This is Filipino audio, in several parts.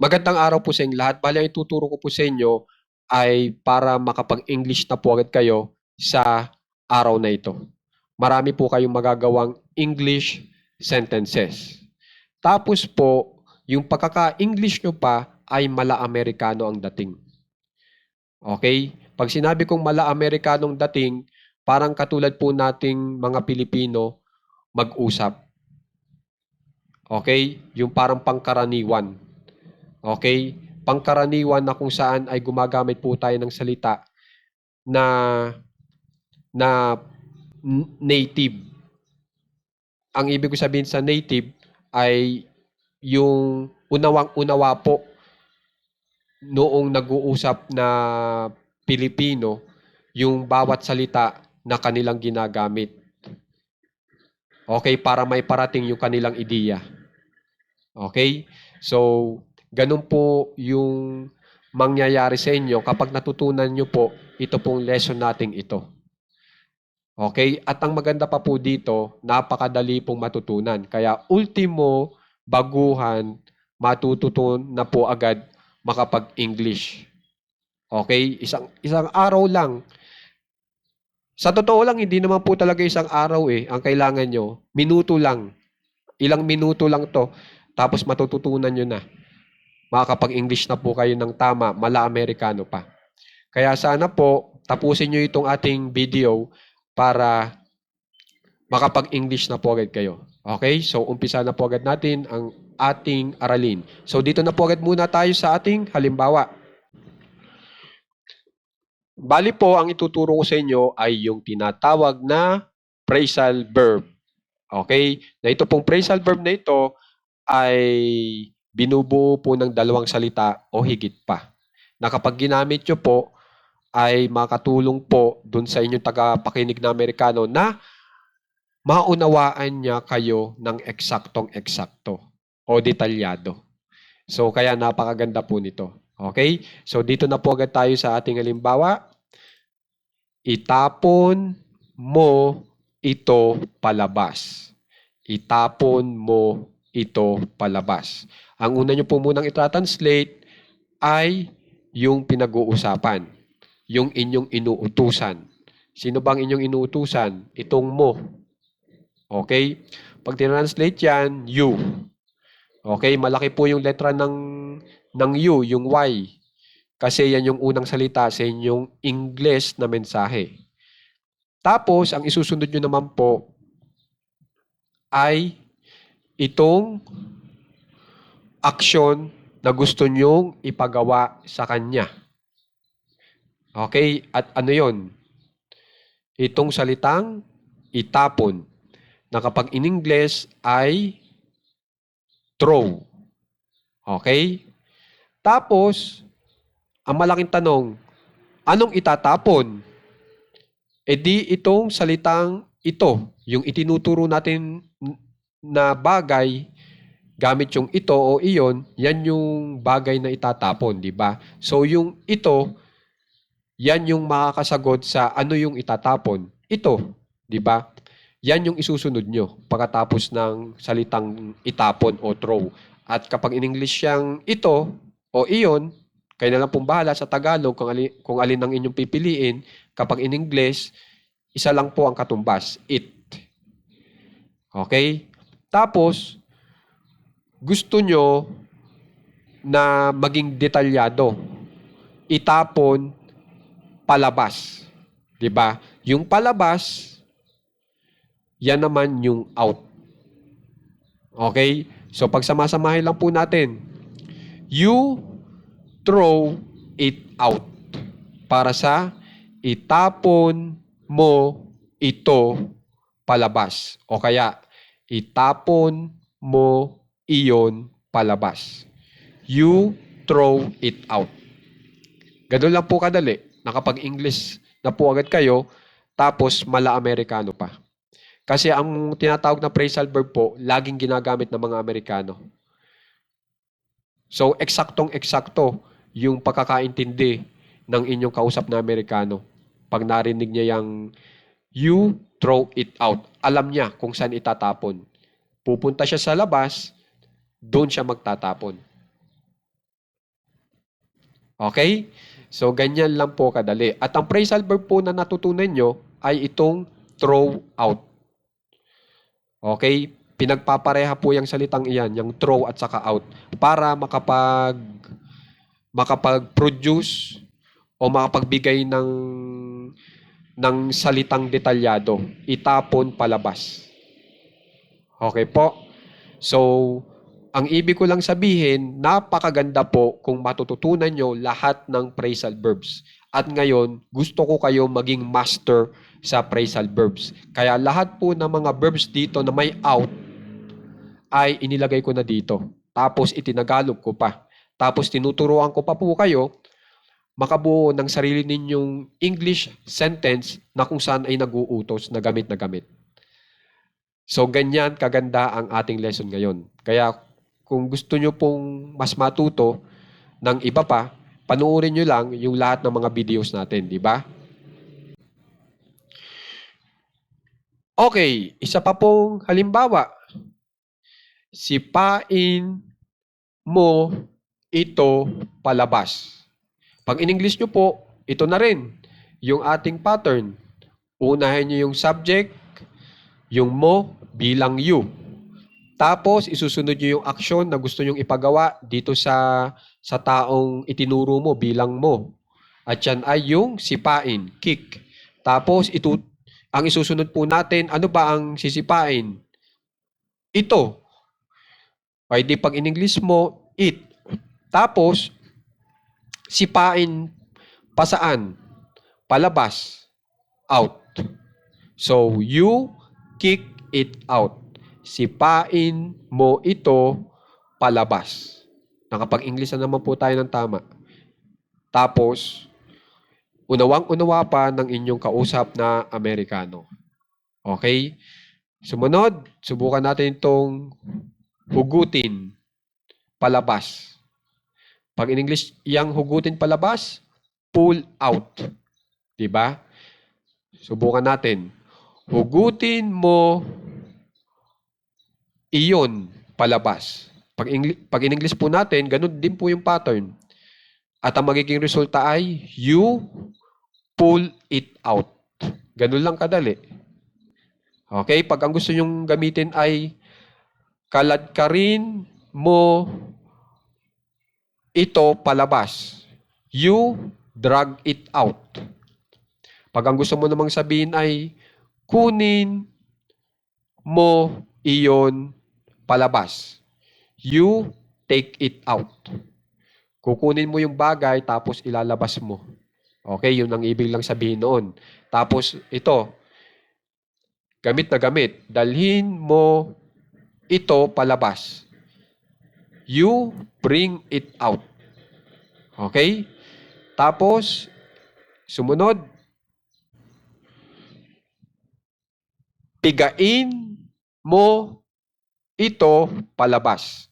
Magandang araw po sa inyong lahat. Bale, ang ituturo ko po sa inyo ay para makapag-English na po agad kayo sa araw na ito. Marami po kayong magagawang English sentences. Tapos po, yung pagkaka-English nyo pa ay mala-Amerikano ang dating. Okay? Pag sinabi kong mala-Amerikanong dating, parang katulad po nating mga Pilipino mag-usap. Okay? Yung parang pangkaraniwan. Okay? Pangkaraniwan na kung saan ay gumagamit po tayo ng salita na na native. Ang ibig ko sabihin sa native ay yung unawang-unawa po noong nag-uusap na Pilipino yung bawat salita na kanilang ginagamit. Okay? Para may parating yung kanilang ideya. Okay? So, ganun po yung mangyayari sa inyo kapag natutunan nyo po ito pong lesson nating ito. Okay? At ang maganda pa po dito, napakadali pong matutunan. Kaya ultimo, baguhan, matututunan na po agad makapag-English. Okay? Isang araw lang. Sa totoo lang, hindi naman po talaga isang araw ang kailangan nyo. Minuto lang. Ilang minuto lang to. Tapos matututunan nyo na. Makakapag-English na po kayo ng tama, mala-Amerikano pa. Kaya sana po, tapusin nyo itong ating video para makapag-English na po agad kayo. Okay? So, umpisa na po agad natin ang ating aralin. So, dito na po agad muna tayo sa ating halimbawa. Bali po, ang ituturo ko sa inyo ay yung tinatawag na phrasal verb. Okay? Na ito pong phrasal verb na ito ay binubuo po ng dalawang salita o higit pa. Na kapag ginamit nyo po, ay makatulong po dun sa inyong tagapakinig na Amerikano na maunawaan niya kayo ng eksaktong-eksakto o detalyado. So, kaya napakaganda po nito. Okay? So, dito na po agad tayo sa ating halimbawa. Itapon mo ito palabas. Itapon mo ito palabas. Ang una nyo po munang itatranslate ay yung pinag-uusapan, yung inyong inuutusan. Sino bang inyong inuutusan? Itong mo. Okay? Pag tinranslate yan, you. Okay? Malaki po yung letra ng you, yung Y. Kasi yan yung unang salita sa inyong English na mensahe. Tapos, ang isusunod nyo naman po ay itong aksyon na gusto nyong ipagawa sa kanya. Okay? At ano yon? Itong salitang itapon na kapag in English ay throw. Okay? Tapos, ang malaking tanong, anong itatapon? E di itong salitang ito, yung itinuturo natin na bagay, gamit yung ito o iyon, yan yung bagay na itatapon, di ba? So yung ito, yan yung makakasagot sa ano yung itatapon. Ito, di ba? Yan yung isusunod nyo pagkatapos ng salitang itapon o throw. At kapag in English yang ito o iyon, kayo na lang pong bahala sa Tagalog kung alin ang inyong pipiliin. Kapag in English, isa lang po ang katumbas, it. Okay? Tapos, gusto nyo na maging detalyado. Itapon, palabas. 'Di ba? Yung palabas, yan naman yung out. Okay? So, pagsamasamahin lang po natin. You throw it out. Para sa itapon mo ito palabas. O kaya, itapon mo iyon palabas. You throw it out. Ganun lang po kadali. Nakapag-English na po agad kayo, tapos mala-Amerikano pa. Kasi ang tinatawag na phrasal verb po, laging ginagamit ng mga Amerikano. So, eksaktong-eksakto yung pagkakaintindi ng inyong kausap na Amerikano. Pag narinig niya yung you throw it out, alam niya kung saan itatapon. Pupunta siya sa labas, doon siya magtatapon. Okay? So, ganyan lang po kadali. At ang phrasal verb po na natutunan nyo ay itong throw out. Okay? Pinagpapareha po yung salitang iyan, yung throw at saka out, para makapag-produce o makapagbigay ng salitang detalyado. Itapon palabas. Okay po? So, ang ibig ko lang sabihin, napakaganda po kung matututunan nyo lahat ng phrasal verbs. At ngayon, gusto ko kayo maging master sa phrasal verbs. Kaya lahat po ng mga verbs dito na may out ay inilagay ko na dito. Tapos itinagalog ko pa. Tapos tinuturuan ko pa po kayo makabuo ng sarili ninyong English sentence na kung saan ay nag-uutos na gamit na gamit. So, ganyan kaganda ang ating lesson ngayon. Kaya, kung gusto nyo pong mas matuto ng iba pa, panoorin nyo lang yung lahat ng mga videos natin, di ba? Okay, isa pa pong halimbawa. Sipain mo ito palabas. Pag in-English nyo po, ito na rin yung ating pattern. Unahin nyo yung subject, yung mo bilang you. Tapos, isusunod nyo yung action na gusto nyong ipagawa dito sa taong itinuro mo bilang mo. At yan ay yung sipain, kick. Tapos, ang isusunod po natin, ano ba ang sisipain? Ito. Pwede pag in English mo, it. Tapos, sipain pasaan? Palabas. Out. So, you kick it out. Sipain mo ito palabas. Nakapag-English na naman po tayo ng tama. Tapos, unawang-unawa pa ng inyong kausap na Amerikano. Okay? Sumunod, subukan natin itong hugutin palabas. Pag in English, yang hugutin palabas, pull out. Diba? Subukan natin. Hugutin mo iyon palabas. Pag in English po natin, ganun din po yung pattern. At ang magiging resulta ay you pull it out. Ganun lang kadali. Okay? Pag ang gusto nyong gamitin ay kaladkarin mo ito palabas. You drag it out. Pag ang gusto mo namang sabihin ay kunin mo iyon palabas. You take it out. Kukunin mo yung bagay tapos ilalabas mo. Okay, yun ang ibig lang sabihin noon. Tapos ito, gamit na gamit. Dalhin mo ito palabas. You bring it out. Okay? Tapos, sumunod, pigain mo ito palabas.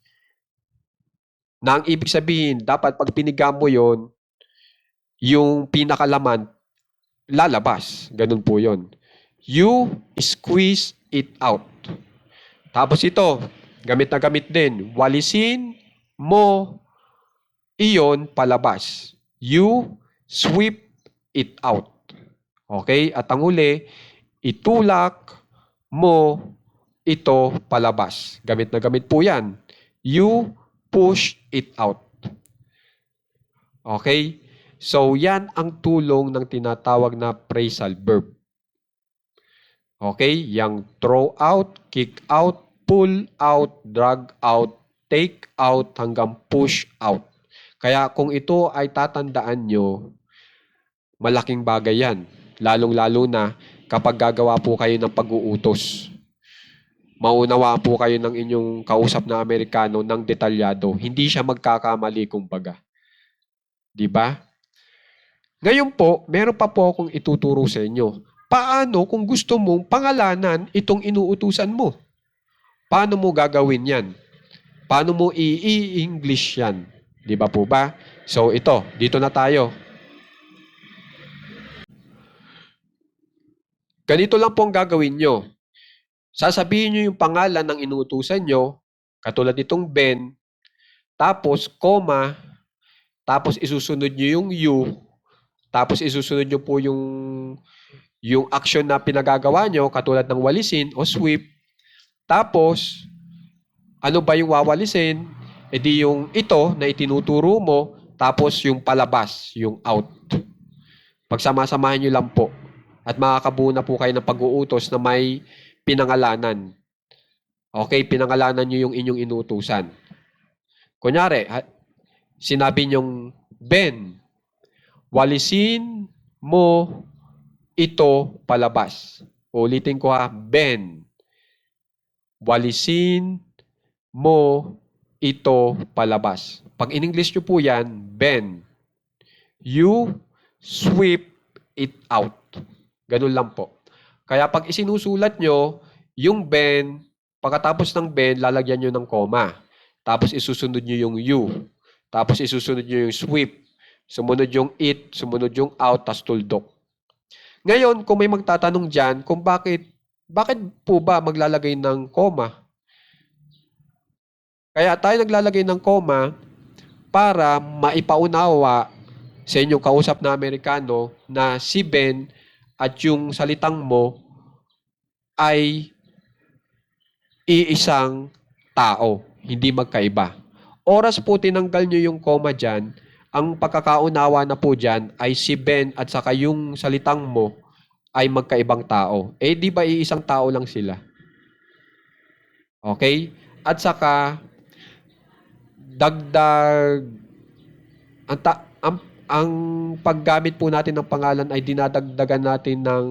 Na ang ibig sabihin, dapat pag piniga mo yon, yung pinakalaman, lalabas. Ganun po yon. You squeeze it out. Tapos ito, gamit na gamit din. Walisin mo iyon palabas. You sweep it out. Okay? At ang huli, itulak mo ito palabas. Gamit na gamit po yan. You push it out. Okay? So, yan ang tulong ng tinatawag na phrasal verb. Okay? Yang throw out, kick out, pull out, drag out, take out, hanggang push out. Kaya kung ito ay tatandaan nyo, malaking bagay yan. Lalong-lalo na kapag gagawa po kayo ng pag-uutos. Maunawa po kayo ng inyong kausap na Amerikano ng detalyado. Hindi siya magkakamali kumbaga. Di ba? Ngayon po, meron pa po akong ituturo sa inyo. Paano kung gusto mong pangalanan itong inuutusan mo? Paano mo gagawin yan? Paano mo i-English yan? Di ba po ba? So ito, dito na tayo. Ganito lang po ang gagawin nyo. Sasabihin nyo yung pangalan ng inuutusan nyo, katulad nitong Ben, tapos, comma, tapos isusunod nyo yung you, tapos isusunod nyo po yung action na pinagagawa nyo, katulad ng walisin o sweep. Tapos, ano ba yung wawalisin? E di yung ito na itinuturo mo, tapos yung palabas, yung out. Pagsama-samahin nyo lang po. At makakabuo na po kayo ng pag-uutos na may pinangalanan. Okay, pinangalanan nyo yung inyong inutusan. Kunyari, sinabi nyong, Ben, walisin mo ito palabas. Ulitin ko ha, Ben, walisin mo ito palabas. Pag in English nyo po yan, Ben, you sweep it out. Ganun lang po. Kaya pag isinusulat nyo, yung Ben, pagkatapos ng Ben, lalagyan nyo ng comma. Tapos isusunod nyo yung you. Tapos isusunod nyo yung sweep. Sumunod yung it, sumunod yung out, tas tuldok. Ngayon, kung may magtatanong dyan kung bakit po ba maglalagay ng comma? Kaya tayo naglalagay ng comma para maipaunawa sa inyong kausap na Amerikano na si Ben at yung salitang mo ay iisang tao, hindi magkaiba. Oras po tinanggal nyo yung comma dyan, ang pagkakaunawa na po dyan ay si Ben at saka yung salitang mo ay magkaibang tao. Eh, di ba iisang tao lang sila? Okay? At saka, dagdag, ang paggamit po natin ng pangalan ay dinadagdagan natin ng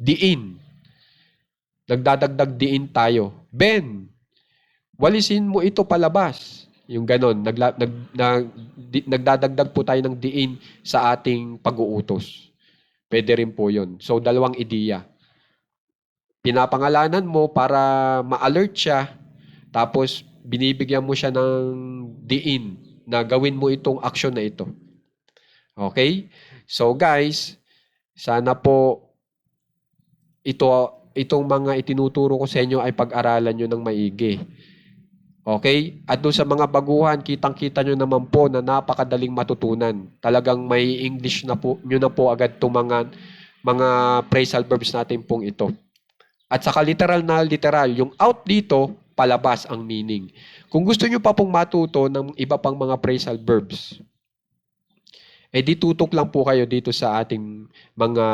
diin. Nagdadagdag diin tayo. Ben, walisin mo ito palabas. Yung ganon, nagdadagdag po tayo ng diin sa ating pag-uutos. Pwede rin po yun. So, dalawang ideya. Pinapangalanan mo para ma-alert siya, tapos binibigyan mo siya ng diin na gawin mo itong action na ito. Okay? So guys, sana po itong mga itinuturo ko sa inyo ay pag-aralan nyo ng maigi. Okay? At doon sa mga baguhan, kitang-kita nyo naman po na napakadaling matutunan. Talagang may English na po, nyo na po agad itong mga phrasal verbs natin pong ito. At saka literal na literal, yung out dito, palabas ang meaning. Kung gusto nyo pa pong matuto ng iba pang mga phrasal verbs, eh di tutok lang po kayo dito sa ating mga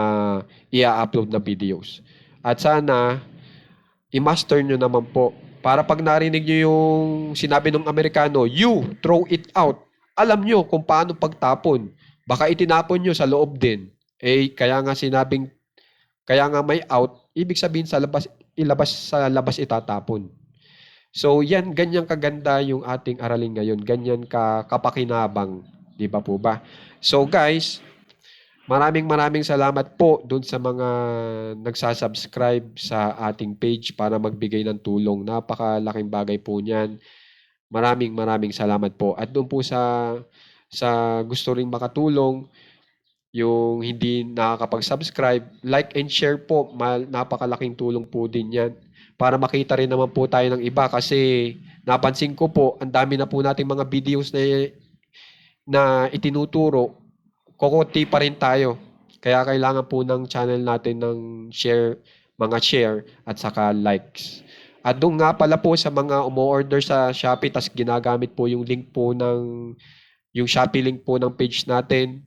i-upload na videos. At sana, i-master nyo naman po. Para pag narinig nyo yung sinabi ng Amerikano, you throw it out. Alam nyo kung paano pagtapon. Baka itinapon nyo sa loob din. Eh, kaya nga may out, ibig sabihin ilabas sa labas itatapon. So, yan, ganyan kaganda yung ating aralin ngayon. Ganyan kapakinabang. Di ba po ba? So, guys, maraming salamat po dun sa mga nagsasubscribe sa ating page para magbigay ng tulong. Napakalaking bagay po niyan. Maraming salamat po. At doon po sa gusto ring makatulong, yung hindi nakakapag-subscribe, like and share po. Napakalaking tulong po din yan. Para makita rin naman po tayo ng iba kasi napansin ko po, ang dami na po nating mga videos na itinuturo, kukunti pa rin tayo. Kaya kailangan po ng channel natin ng mga share at saka likes. At doon nga pala po sa mga umu-order sa Shopee, tas ginagamit po yung link po yung Shopee link po ng page natin.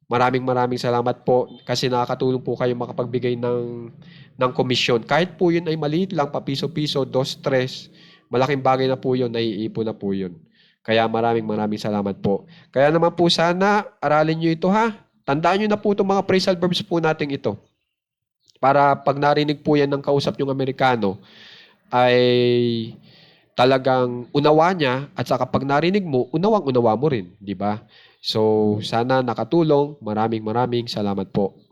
Maraming salamat po kasi nakakatulong po kayo makapagbigay ng komisyon. Kahit po yun ay maliit lang, papiso-piso, 2-3, malaking bagay na po yun, naiipon na po yun. Kaya maraming salamat po. Kaya naman po sana, aralin nyo ito ha. Tandaan nyo na po itong mga phrasal verbs po natin ito. Para pag narinig po yan ng kausap yung Amerikano, ay talagang unawa niya at saka pag narinig mo, unawang-unawa mo rin. Di ba? So, sana nakatulong. Maraming salamat po.